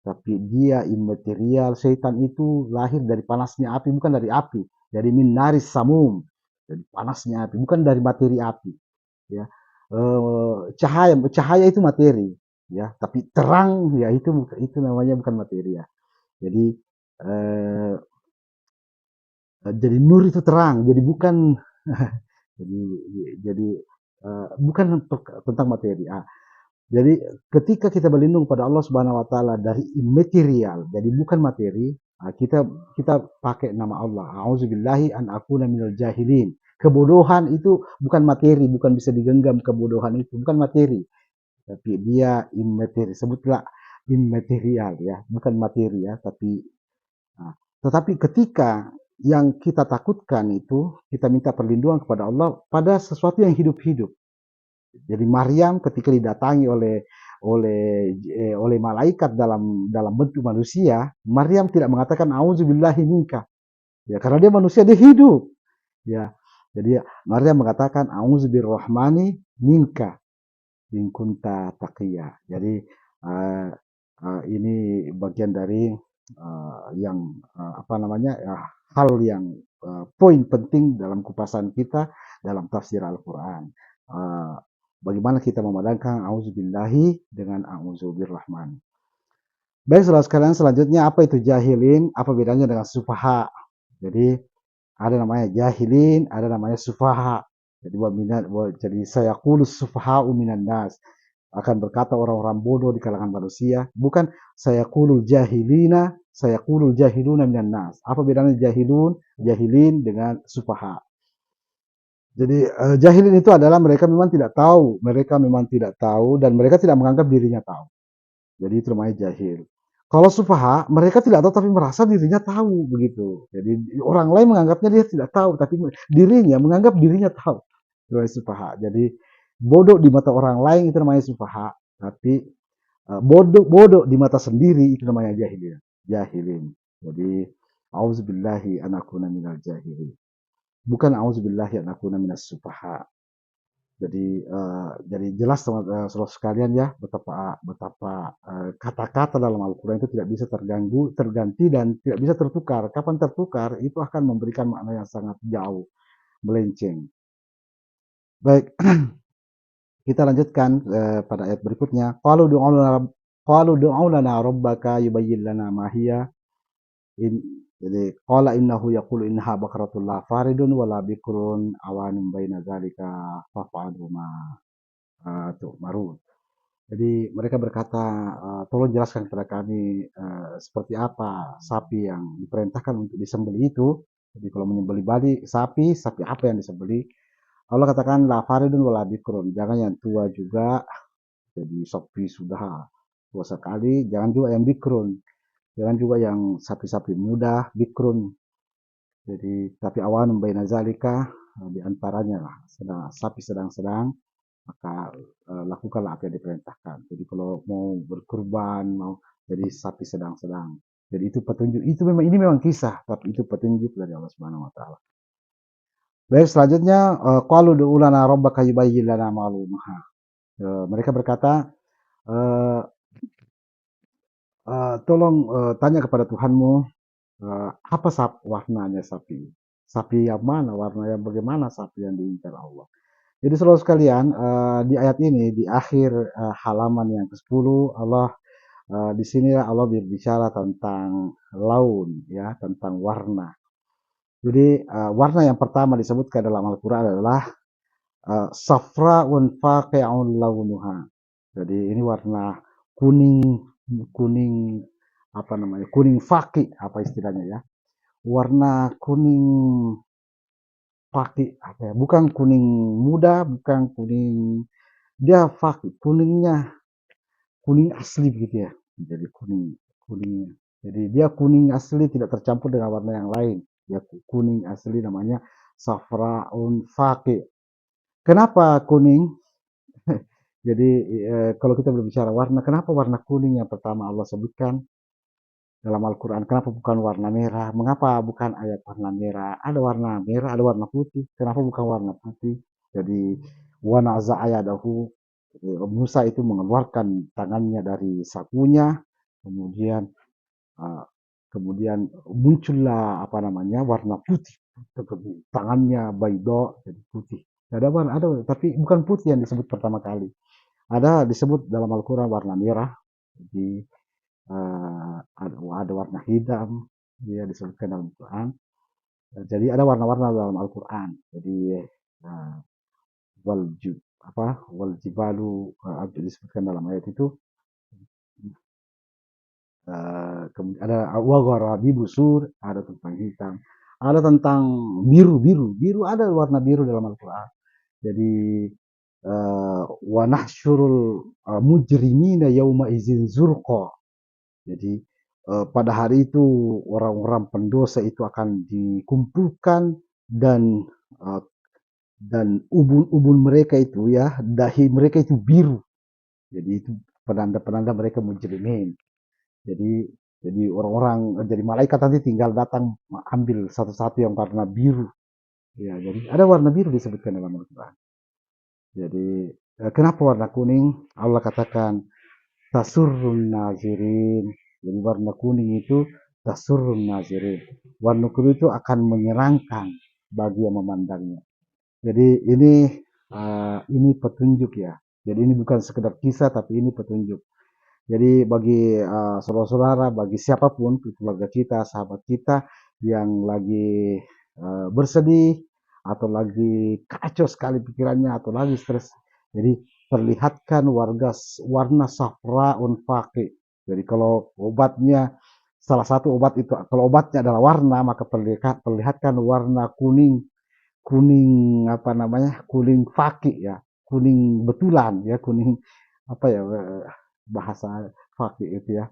tapi dia imaterial. Syaitan itu lahir dari panasnya api, bukan dari api. Dari min naris samum, dari panasnya api, bukan dari materi api. Ya, cahaya itu materi, ya. Tapi terang, ya itu namanya bukan materi ya. Jadi eh, jadi nur itu terang, jadi bukan jadi jadi bukan tentang materi. Jadi ketika kita berlindung pada Allah Subhanahu wa taala dari immaterial, jadi bukan materi, kita kita pakai nama Allah. A'udzubillahi an akuna minal jahilin. Kebodohan itu bukan materi, bukan bisa digenggam kebodohan itu, bukan materi. Tapi dia immateri, sebutlah immaterial ya, bukan materi ya, tetapi ketika yang kita takutkan itu, kita minta perlindungan kepada Allah pada sesuatu yang hidup-hidup. Jadi Maryam ketika didatangi oleh malaikat dalam bentuk manusia, Maryam tidak mengatakan auzubillahi minka. Ya, karena dia manusia, dia hidup. Ya. Jadi Maryam mengatakan auzubirrahmani minka in kunta taqiyya. Jadi ini bagian dari hal yang poin penting dalam kupasan kita dalam tafsir Al-Quran. Bagaimana kita memadamkan auzubillahi dengan auzubirrahman. Baik, saudara sekalian, selanjutnya apa itu jahilin? Apa bedanya dengan sufaha? Jadi ada namanya jahilin, ada namanya sufaha. Jadi saya kulus sufaha minan nas, akan berkata orang-orang bodoh di kalangan manusia, bukan saya kulul jahilina, saya kulul jahiluna minan nas. Apa bedanya jahilin dengan sufaha? Jadi jahilin itu adalah mereka memang tidak tahu dan mereka tidak menganggap dirinya tahu. Jadi itu namanya jahil. Kalau sufaha, mereka tidak tahu tapi merasa dirinya tahu begitu. Jadi orang lain menganggapnya dia tidak tahu tapi dirinya menganggap dirinya tahu. Itu namanya sufaha. Jadi bodoh di mata orang lain itu namanya sufaha, tapi bodoh di mata sendiri itu namanya jahilin. Jahilin. Jadi auzubillahi an akuna minal jahilin. Bukan auzubillahi an akuna minas sufaha. Jadi jelas saudara sekalian ya betapa kata-kata dalam Al-Quran itu tidak bisa terganti dan tidak bisa tertukar. Kapan tertukar itu akan memberikan makna yang sangat jauh, melenceng. Baik, kita lanjutkan pada ayat berikutnya. Qalu du'u lana rabbaka yubayyin lana ma hiya. Jadi qala innahu yaqulu innaha baqaratun la faridun wala bikrun awanin baina zalika faf'alu ma tu'marun. Jadi mereka berkata, tolong jelaskan kepada kami seperti apa sapi yang diperintahkan untuk disembeli itu. Jadi kalau menyembeli sapi apa yang disembeli? Allah katakan la faridun wala bikrun, jangan yang tua juga. Jadi sapi sudah tua sekali, jangan juga yang bikrun. Jangan juga yang sapi-sapi muda, bikrun. Jadi tapi awan baina zalika di antaranya lah, sapi sedang-sedang, maka lakukanlah apa yang diperintahkan. Jadi kalau mau berkurban, mau jadi sapi sedang-sedang. Jadi itu petunjuk. Ini memang kisah, tapi itu petunjuk dari Allah Subhanahu wa taala. Baik, selanjutnya qalu du'u lana rabbaka yubayyin lana ma lunuha. Mereka berkata tolong tanya kepada Tuhanmu, apa warnanya sapi? Sapi yang mana? Warna yang bagaimana sapi yang diincar Allah? Jadi saudara sekalian, di ayat ini, di akhir halaman yang ke-10, Allah di sini Allah berbicara tentang laun, ya, tentang warna. Jadi warna yang pertama disebutkan dalam Al-Quran adalah safra'un faqi'un launuha. Jadi ini warna kuning, kuning apa namanya? Kuning faqi apa istilahnya ya? Warna kuning faqi apa ya? Bukan kuning muda, bukan kuning, dia faqi, kuningnya kuning asli begitu ya. Jadi kuningnya. Jadi dia kuning asli tidak tercampur dengan warna yang lain. Ya kuning asli namanya safraun faqi. Kenapa kuning? Jadi kalau kita berbicara warna, kenapa warna kuning yang pertama Allah sebutkan dalam Al-Quran? Kenapa bukan warna merah? Mengapa bukan ayat warna merah? Ada warna merah, ada warna putih. Kenapa bukan warna putih? Jadi wana ayadahu, Musa itu mengeluarkan tangannya dari sakunya, kemudian uh, kemudian muncullah apa namanya warna putih, tangannya baido jadi putih. Ada warna, ada, tapi bukan putih yang disebut pertama kali. Ada disebut dalam Al-Quran warna merah, jadi ada warna hitam, dia disebutkan dalam Al-Quran. Jadi ada warna-warna dalam Al-Quran. Jadi uh, wal apa wal jibalu disebutkan dalam ayat itu. Kemudian ada wagarabi busur, ada tentang hitam, ada tentang biru, biru ada warna biru dalam Al-Quran. Jadi wa nahsyurul mujrimina yauma izin zurqa. Jadi pada hari itu orang-orang pendosa itu akan dikumpulkan dan uh, ubun-ubun mereka itu ya, dahi mereka itu biru. Jadi itu penanda-penanda mereka mujrimin. Jadi orang-orang jadi malaikat nanti tinggal datang ambil satu-satu yang warna biru. Ya, jadi ada warna biru disebutkan dalam Al-Quran. Jadi kenapa warna kuning? Allah katakan tasurrun nazirin. Jadi warna kuning itu tasurrun nazirin. Warna kuning itu akan menyenangkan bagi yang memandangnya. Jadi ini petunjuk ya. Jadi ini bukan sekedar kisah tapi ini petunjuk. Jadi bagi saudara-saudara, bagi siapapun keluarga kita, sahabat kita yang lagi bersedih atau lagi kacau sekali pikirannya atau lagi stres, jadi perlihatkan warna safra unfaqi. Jadi kalau obatnya salah satu obat itu, kalau obatnya adalah warna, maka perlihatkan warna kuning, kuning apa namanya, kuning faqi ya, kuning betulan ya, kuning apa ya bahasa fakih itu ya.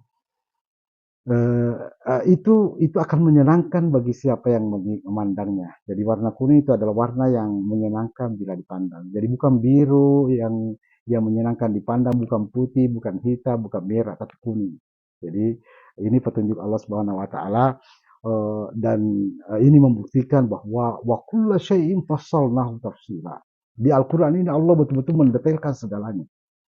Itu akan menyenangkan bagi siapa yang memandangnya. Jadi warna kuning itu adalah warna yang menyenangkan bila dipandang. Jadi bukan biru yang menyenangkan dipandang, bukan putih, bukan hitam, bukan merah, tapi kuning. Jadi ini petunjuk Allah Subhanahu wa taala dan ini membuktikan bahwa wa kullu syai'in fassalnahu tafsila. Di Al-Qur'an ini Allah betul-betul mendetailkan segalanya.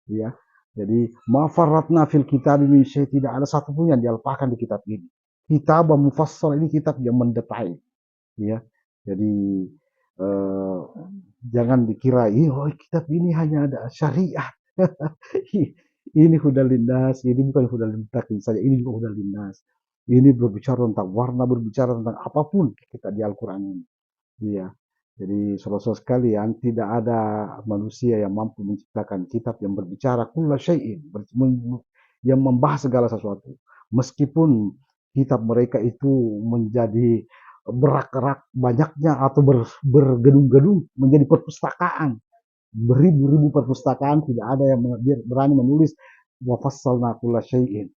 Ya. Jadi mafarratna fil kitab min syai, tidak ada satupun yang dialpahkan di kitab ini. Kitab mufassal ini kitab yang mendetail, ya. Jadi eh, jangan dikira oh kitab ini hanya ada syariah. Ini hudal linnas, ini bukan hudal linnas saja, ini juga hudal linnas. Ini berbicara tentang warna, berbicara tentang apapun kita di Al-Qur'an ini. Iya. Jadi saudara-saudara sekalian, tidak ada manusia yang mampu menciptakan kitab yang berbicara kulla syai'in, yang membahas segala sesuatu. Meskipun kitab mereka itu menjadi berak-rak banyaknya atau bergedung-gedung menjadi perpustakaan. Beribu-ribu perpustakaan, tidak ada yang berani menulis wa fassalna kulla syai'in.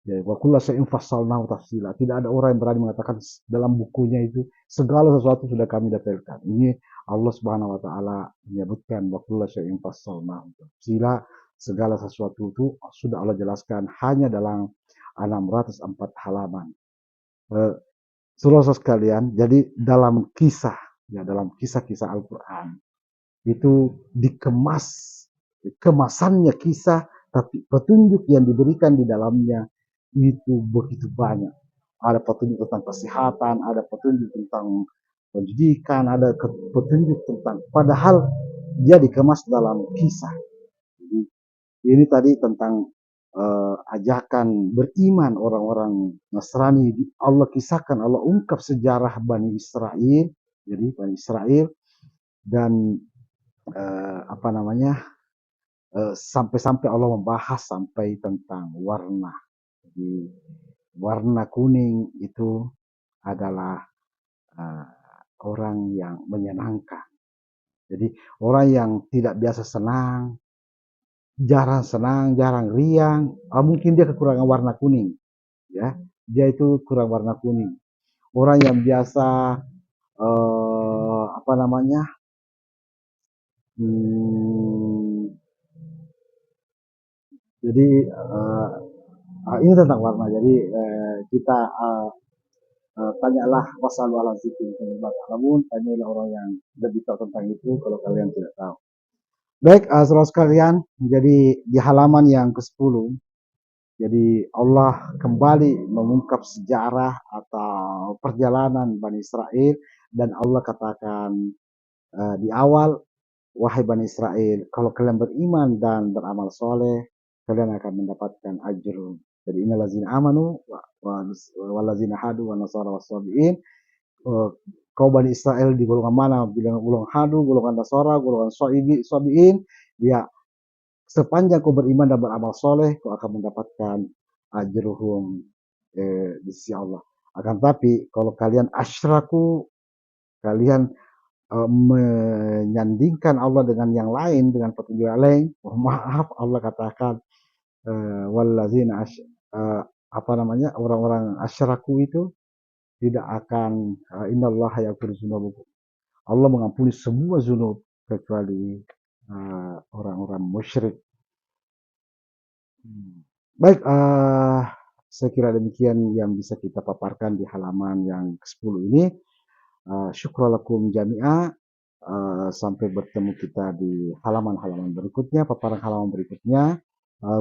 Ya, wa kullu syai'in fassalnahu tafsila. Tidak ada orang yang berani mengatakan dalam bukunya itu segala sesuatu sudah kami detailkan. Ini Allah Subhanahu wa taala menyebutkan wa kullu syai'in fassalnahu tafsila. Segala sesuatu itu sudah Allah jelaskan hanya dalam 604 halaman. Eh, Saudara sekalian, jadi dalam dalam kisah-kisah Al-Qur'an itu kemasannya kisah, tapi petunjuk yang diberikan di dalamnya itu begitu banyak. Ada petunjuk tentang kesehatan, ada petunjuk tentang pendidikan, ada petunjuk tentang, padahal dia dikemas dalam kisah. Jadi, ini tadi tentang ajakan beriman orang-orang Nasrani. Allah kisahkan, Allah ungkap sejarah Bani Israel. Jadi Bani Israel dan apa namanya, sampai-sampai Allah membahas sampai tentang warna. Jadi warna kuning itu adalah uh, orang yang menyenangkan. Jadi orang yang tidak biasa senang, jarang riang, mungkin dia kekurangan warna kuning, ya. Dia itu kurang warna kuning. Orang yang biasa apa namanya, jadi ini tentang warna. Jadi kita tanyalah wasalu ala zikri namun tanyalah orang yang lebih tahu tentang itu kalau kalian tidak tahu. Baik, saudara sekalian, jadi di halaman yang ke-10, jadi Allah kembali mengungkap sejarah atau perjalanan Bani Israel, dan Allah katakan di awal, wahai Bani Israel, kalau kalian beriman dan beramal soleh, kalian akan mendapatkan ajrun. Jadi innallazina amanu wallazina hadu wa nasara wasabiin. Kau Bani Israel di golongan mana? Bilang golongan hadu, golongan nasara, golongan sabiin. Ya, sepanjang kau beriman dan beramal soleh, kau akan mendapatkan ajruhum di sisi Allah. Akan tapi kalau kalian asyraku, kalian menyandingkan Allah dengan yang lain, dengan petunjuk yang lain, maaf, Allah katakan wallazina apa namanya, orang-orang asyraku itu tidak akan innallaha yaghfiru dzunuba. Allah mengampuni semua zunub kecuali orang-orang musyrik. Baik, saya kira demikian yang bisa kita paparkan di halaman yang ke-10 ini. Syukran lakum jami'a. Sampai bertemu kita di halaman-halaman berikutnya, paparan halaman berikutnya.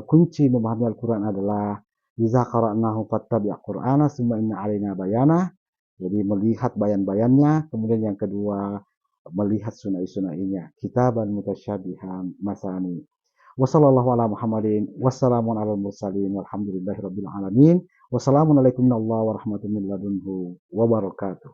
Kunci memahami Al-Quran adalah iza qara'nahu fattabi' Qur'ana summa inna 'alaina bayana. Jadi melihat bayan-bayannya, kemudian yang kedua melihat sunai-sunainya. Kitaban mutasyabihan masani. Wassallallahu ala Muhammadin wassalamun ala mursalin walhamdulillahi rabbil alamin. Wassalamualaikum warahmatullahi wabarakatuh.